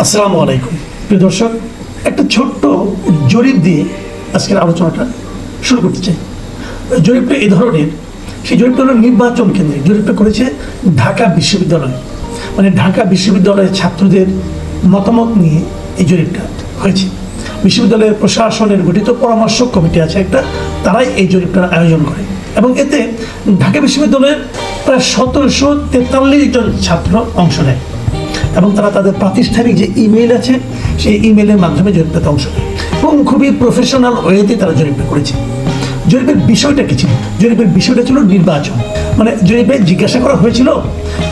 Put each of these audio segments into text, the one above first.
আসসালামু আলাইকুম প্রিয় দর্শক, একটা ছোট্ট জরিপ দিয়ে আজকের আলোচনাটা শুরু করতে চাই। জরিপটা এই ধরনের, সেই জরিপটা হলো নির্বাচন কেন্দ্রিক। জরিপটা করেছে ঢাকা বিশ্ববিদ্যালয়, মানে ঢাকা বিশ্ববিদ্যালয়ের ছাত্রদের মতামত নিয়ে এই জরিপটা হয়েছে। বিশ্ববিদ্যালয়ের প্রশাসনের গঠিত পরামর্শক কমিটি আছে একটা, তারাই এই জরিপটার আয়োজন করে এবং এতে ঢাকা বিশ্ববিদ্যালয়ের প্রায় 1743 জন ছাত্র অংশ নেয় এবং তারা তাদের প্রাতিষ্ঠানিক যে ইমেইল আছে সেই ইমেইলের মাধ্যমে জরিপটাতে অংশ নেয় এবং খুবই প্রফেশনাল ওয়েতে তারা জরিপটা করেছে। জরিপের বিষয়টা কি ছিল? জরিপের বিষয়টা ছিল নির্বাচন। মানে জরিপে জিজ্ঞাসা করা হয়েছিল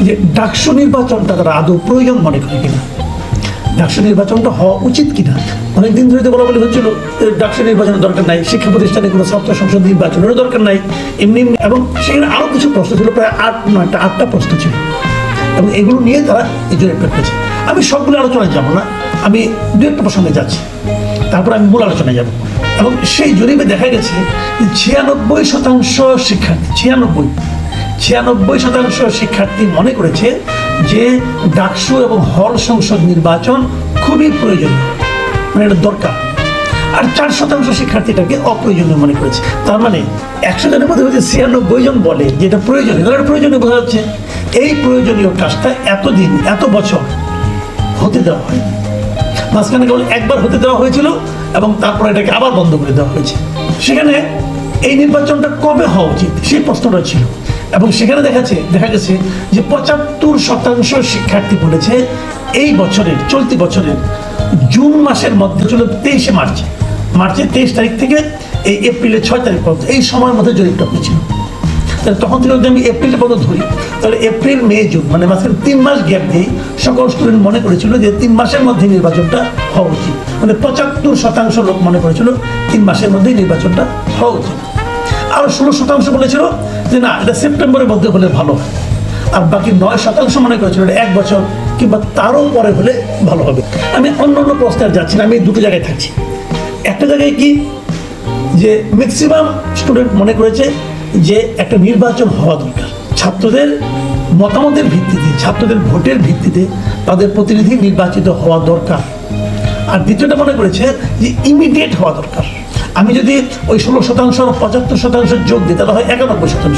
যে ডাকসু নির্বাচনটা তারা আদৌ প্রয়োজন মনে করে কিনা, ডাকসু নির্বাচনটা হওয়া উচিত কিনা। অনেকদিন ধরে তো বলা বলি হচ্ছিল ডাকসু নির্বাচনের দরকার নাই, শিক্ষা প্রতিষ্ঠানে কোনো ছাত্র সংসদ নির্বাচনেরও দরকার নাই, এমনি এবং সেখানে আরও কিছু প্রশ্ন ছিল, প্রায় 8-9টা প্রশ্ন ছিল এবং এগুলো নিয়ে তারা এই জরিপটা করেছে। আমি সবগুলো আলোচনায় যাব না, আমি দু একটা প্রসঙ্গে যাচ্ছি, তারপর আমি মূল আলোচনায় যাব। এবং সেই জরিপে দেখা গেছে 96% শিক্ষার্থী 96% শিক্ষার্থী মনে করেছে যে ডাকসু এবং হল সংসদ নির্বাচন খুবই প্রয়োজনীয়, মানে এটা দরকার। আর 4% শিক্ষার্থীটাকে অপ্রয়োজনীয় মনে করেছে। তার মানে 100 জনের মধ্যে হচ্ছে 96 জন বলে যে এটা প্রয়োজনীয়। তাহলে প্রয়োজনীয় বোঝা যাচ্ছে এই প্রয়োজনীয় কাজটা এতদিন এত বছর হতে দেওয়া হয়, মাঝখানে কেবল একবার হতে দেওয়া হয়েছিল এবং তারপর এটাকে আবার বন্ধ করে দেওয়া হয়েছে। সেখানে এই নির্বাচনটা কবে হওয়া উচিত সেই প্রশ্নটা ছিল এবং সেখানে দেখা গেছে যে 75% শিক্ষার্থী বলেছে এই বছরের, চলতি বছরের জুন মাসের মধ্যে ছিল 23 মার্চের 23 তারিখ থেকে এই এপ্রিলের 6 তারিখ পর্যন্ত, এই সময়ের মধ্যে জরিপটা হয়েছিল। তাহলে তখন থেকে যদি আমি এপ্রিলের পর্যন্ত ধরি, তাহলে এপ্রিল মে জুন মানে মাঝখানে 3 মাস গ্যাপ দিয়েই সকল স্টুডেন্ট মনে করেছিল যে 3 মাসের মধ্যে নির্বাচনটা হওয়া উচিত। মানে 75% লোক মনে করেছিল 3 মাসের মধ্যেই নির্বাচনটা হওয়া উচিত। আরও 16% বলেছিল যে না, এটা সেপ্টেম্বরের মধ্যে হলে ভালো হয়। আর বাকি 9% মনে করেছিল এটা 1 বছর কিংবা তারও পরে হলে ভালো হবে। আমি অন্য প্রশ্নে যাচ্ছি না, আমি দুটো জায়গায় থাকছি। একটা জায়গায় কি যে ম্যাক্সিমাম স্টুডেন্ট মনে করেছে যে একটা নির্বাচন হওয়া দরকার, ছাত্রদের মতামতের ভিত্তিতে, ছাত্রদের ভোটের ভিত্তিতে তাদের প্রতিনিধি নির্বাচিত হওয়া দরকার। আর দ্বিতীয়টা মনে করেছে যে ইমিডিয়েট হওয়া দরকার। আমি যদি ওই 16% 75% যোগ দিই তাহলে হয় 91%।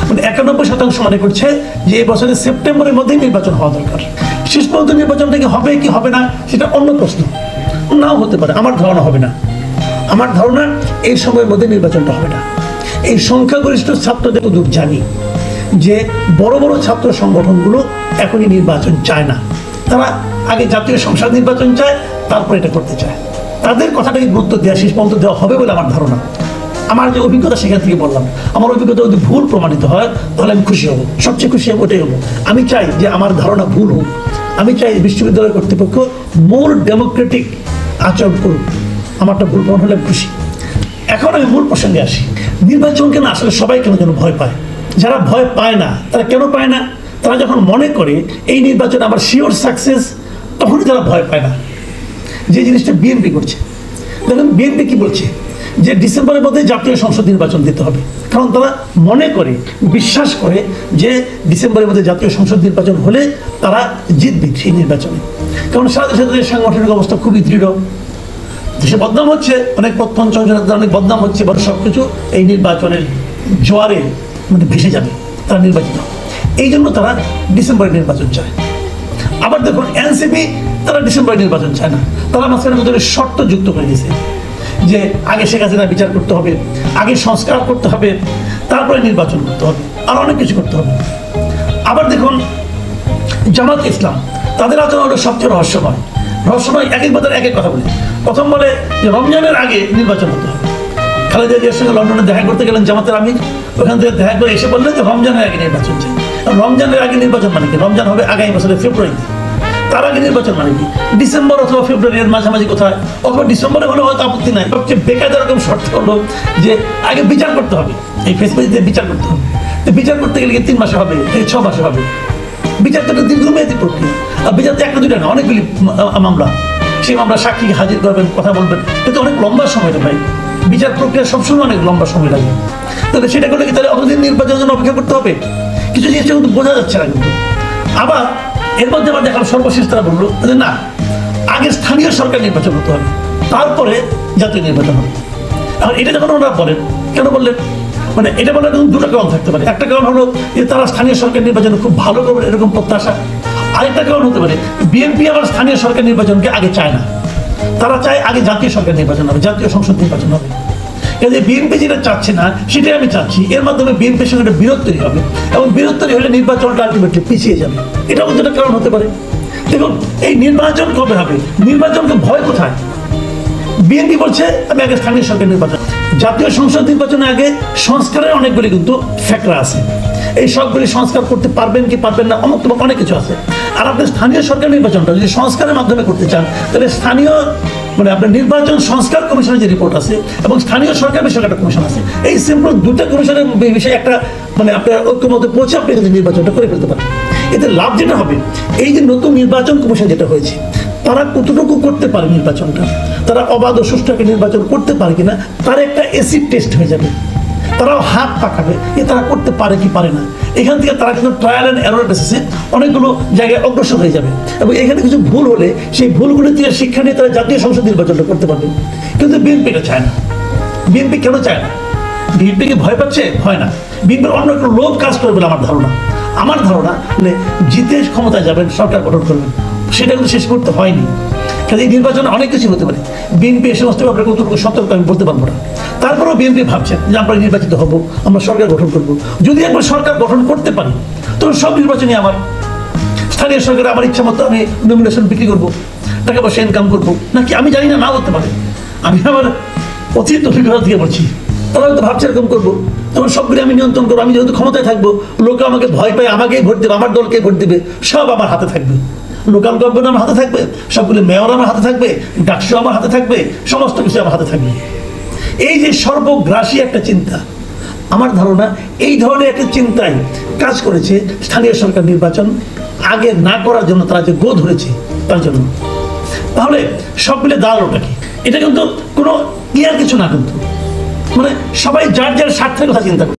মানে 91% মনে করছে যে এই বছরের সেপ্টেম্বরের মধ্যেই নির্বাচন হওয়া দরকার। শেষ পর্যন্ত নির্বাচনটা কি হবে কি হবে না সেটা অন্য প্রশ্ন, নাও হতে পারে। আমার ধারণা হবে না, আমার ধারণা এই সময়ের মধ্যে নির্বাচনটা হবে না। এই সংখ্যাগরিষ্ঠ ছাত্রদের দূর জানি যে বড় বড় ছাত্র সংগঠনগুলো এখনই নির্বাচন চায় না, তারা আগে জাতীয় সংসদ নির্বাচন চায়, তারপর এটা করতে চায়। তাদের কথাটাকে গুরুত্ব দেওয়া, শেষ পর্যন্ত দেওয়া হবে বলে আমার ধারণা। আমার যে অভিজ্ঞতা সেখান থেকে বললাম, আমার অভিজ্ঞতা যদি ভুল প্রমাণিত হয় তাহলে আমি খুশি হব, সবচেয়ে খুশি হব ওটাই হবো। আমি চাই যে আমার ধারণা ভুল হোক, আমি চাই বিশ্ববিদ্যালয় কর্তৃপক্ষ মোর ডেমোক্রেটিক আচরণ করুক, আমারটা ভুল প্রমাণ হলে আমি খুশি। এখন আমি মূল প্রসঙ্গে আসি। নির্বাচন কেন আসলে সবাই কেন ভয় পায়? যারা ভয় পায় না তারা কেন পায় না? তারা যখন মনে করে এই নির্বাচন আবার শিওর সাকসেস, তখনই তারা ভয় পায় না। যে জিনিসটা বিএনপি করছে, দেখুন বিএনপি কি বলছে যে ডিসেম্বরের মধ্যে জাতীয় সংসদ নির্বাচন দিতে হবে, কারণ তারা মনে করে, বিশ্বাস করে যে ডিসেম্বরের মধ্যে জাতীয় সংসদ নির্বাচন হলে তারা জিতবে সেই নির্বাচনে। কারণ সারা দেশের সাংগঠনিক অবস্থা খুবই দৃঢ়, দেশে বদনাম হচ্ছে, অনেক প্রত্যন্ত অনেক বদনাম হচ্ছে, বা সব কিছু এই নির্বাচনের জোয়ারে মানে ভেসে যাবে, তারা নির্বাচিত। এই জন্য তারা ডিসেম্বরে নির্বাচন চায়। আবার দেখুন এনসিপি, তারা ডিসেম্বরে নির্বাচন চায় না, তারা মাঝখানে ভিতরে শর্ত যুক্ত করে দিয়েছে যে আগে শেখ হাসিনা বিচার করতে হবে, আগে সংস্কার করতে হবে, তারপরে নির্বাচন করতে হবে, আর অনেক কিছু করতে হবে। আবার দেখুন জামাত ইসলাম, তাদের আচরণ হলো সবচেয়ে রহস্যময়। এক এক বাজার এক এক কথা বলে। প্রথম বলে যে রমজানের আগে নির্বাচন হতে হবে। খালেদা জিয়ার সঙ্গে লন্ডনে দেখা করতে গেলেন জামাতের আমির, ওখান থেকে দেখা করে এসে বললেন যে রমজানের আগে নির্বাচন চাই। রমজানের আগে নির্বাচন মানে কি? রমজান হবে আগামী বছরের ফেব্রুয়ারিতে, তার আগে নির্বাচন মানে কি? ডিসেম্বর অথবা ফেব্রুয়ারির মাঝামাঝি কোথায়, অথবা ডিসেম্বরে হলে হয়তো আপত্তি নাই। সবচেয়ে বেকায়দা রকম শর্ত হলো যে আগে বিচার করতে হবে, এই ফেসবুকে বিচার করতে হবে। তো বিচার করতে গেলে 3 মাসে হবে, 6 মাসে হবে। বিচারটা একটা দীর্ঘমেয়াদী প্রক্রিয়া, আর বিচার তো একটা দুইটা না, অনেকগুলি মামলা। সেই মামলা সাক্ষী হাজির করবেন, কথা বলবেন, কিন্তু অনেক লম্বা সময় ভাই। বিচার প্রক্রিয়া সবসময় অনেক লম্বা সময় লাগে। তাহলে সেটা করলে কি তাহলে অতদিন নির্বাচনের জন্য অপেক্ষা করতে হবে? কিছু জিনিসটা কিন্তু বোঝা যাচ্ছে না। কিন্তু আবার এর মধ্যে আবার দেখলাম সর্বশেষ তারা বললো যে না, আগে স্থানীয় সরকার নির্বাচন হতে হবে, তারপরে জাতীয় নির্বাচন হবে। এখন এটা যখন ওনারা বলেন, কেন বললেন? মানে এটা বলার কিন্তু দুটো কারণ থাকতে পারে। একটা কারণ হলো যে তারা স্থানীয় সরকার নির্বাচনে খুব ভালো করবে এরকম প্রত্যাশা। আরেকটা কারণ হতে পারে বিএনপি আবার স্থানীয় সরকার নির্বাচনকে আগে চায় না, তারা চায় আগে জাতীয় সরকার নির্বাচন হবে, জাতীয় সংসদ নির্বাচন হবে। কাজে বিএনপি যেটা চাচ্ছে না সেটাই আমি চাচ্ছি, এর মাধ্যমে বিএনপির সঙ্গে একটা বিরোধ তৈরি হবে এবং বিরোধ তৈরি হলে নির্বাচনটা আলটিমেটলি পিছিয়ে যাবে। এটাও কিন্তু একটা কারণ হতে পারে। দেখুন, এই নির্বাচন কবে হবে, নির্বাচনকে ভয় কোথায়? বিএনপি বলছে আমি আগে স্থানীয় সরকার নির্বাচন, জাতীয় সংসদ নির্বাচনের আগে সংস্কারের অনেকগুলি কিন্তু ফ্যাক্টর আছে, এই সবগুলি সংস্কার করতে পারবেন কি পারবেন না অমুক তমুক অনেক কিছু আছে। আর আপনি স্থানীয় সরকার নির্বাচনটা যদি সংস্কারের মাধ্যমে করতে চান, তাহলে স্থানীয় মানে আপনার নির্বাচন সংস্কার কমিশনের যে রিপোর্ট আছে এবং স্থানীয় সরকার বিষয়ক একটা কমিশন আছে, এই সিম্পল দুটা কমিশনের বিষয়ে একটা মানে আপনার ঐক্যমতে পৌঁছে আপনি কিন্তু নির্বাচনটা করে ফেলতে পারেন। এতে লাভ যেটা হবে, এই যে নতুন নির্বাচন কমিশন যেটা হয়েছে, তারা কতটুকু করতে পারে নির্বাচনটা, তারা অবাধ ও সুষ্ঠু নির্বাচন করতে পারে কিনা, তার একটা এসিড টেস্ট হয়ে যাবে। তারাও হাত পাকাবে যে তারা করতে পারে কি পারে না। এখান থেকে তারা কিন্তু ট্রায়াল অ্যান্ড এরর বেসিসে অনেকগুলো জায়গায় অগ্রসর হয়ে যাবে এবং এখানে কিছু ভুল হলে সেই ভুলগুলো থেকে শিক্ষা নিয়ে তারা জাতীয় সংসদ নির্বাচনটা করতে পারবে। কিন্তু বিএনপি এটা চায় না। বিএনপি কেন চায় না? বিএনপি কি ভয় পাচ্ছে? হয় না। বিএনপির অন্য একটা লোভ কাজ করবে বলে আমার ধারণা মানে জিতে ক্ষমতায় যাবেন, সরকার গঠন করবেন, সেটা কিন্তু শেষ করতে হয়নি। কাজে এই নির্বাচনে অনেক কিছু হতে পারে। বিএনপি এই সমস্ত ব্যাপারে কতটুকু সতর্ক আমি বলতে পারবো না। তারপরেও বিএনপি ভাবছেন যে আমরা নির্বাচিত হব, আমরা সরকার গঠন করব। যদি একবার সরকার গঠন করতে পারি, তখন সব নির্বাচনে আমার স্থানীয় সরকারে আমার ইচ্ছা মতো আমি নমিনেশন বিক্রি করবো, টাকা পয়সা ইনকাম করবো, নাকি আমি জানি না, না করতে পারে। আমি আমার অতীত অভিজ্ঞতা থেকে বলছি, তারা হয়তো ভাবছে এরকম করবো, তখন সবগুলি আমি নিয়ন্ত্রণ করবো। আমি যেহেতু ক্ষমতায় থাকবো, লোকে আমাকে ভয় পায়, আমাকেই ভোট দেবে, আমার দলকে ভোট দেবে, সব আমার হাতে থাকবে। লোকাল গভর্নমেন্ট আমার হাতে থাকবে, সবগুলো মেয়র আমার হাতে থাকবে, ডাকসু আমার হাতে থাকবে, সমস্ত কিছু আমার হাতে থাকবে। এই যে সর্বগ্রাসী একটা চিন্তা, আমার ধারণা এই ধরনের একটা চিন্তায় কাজ করেছে স্থানীয় সরকার নির্বাচন আগে না করার জন্য, তারা যে গো ধরেছে তার জন্য। তাহলে সব মিলে দাঁড়ালোটা কি? এটা কিন্তু কোনো ইয়ার কিছু না, কিন্তু মানে সবাই যার যার স্বার্থের কথা চিন্তা করে।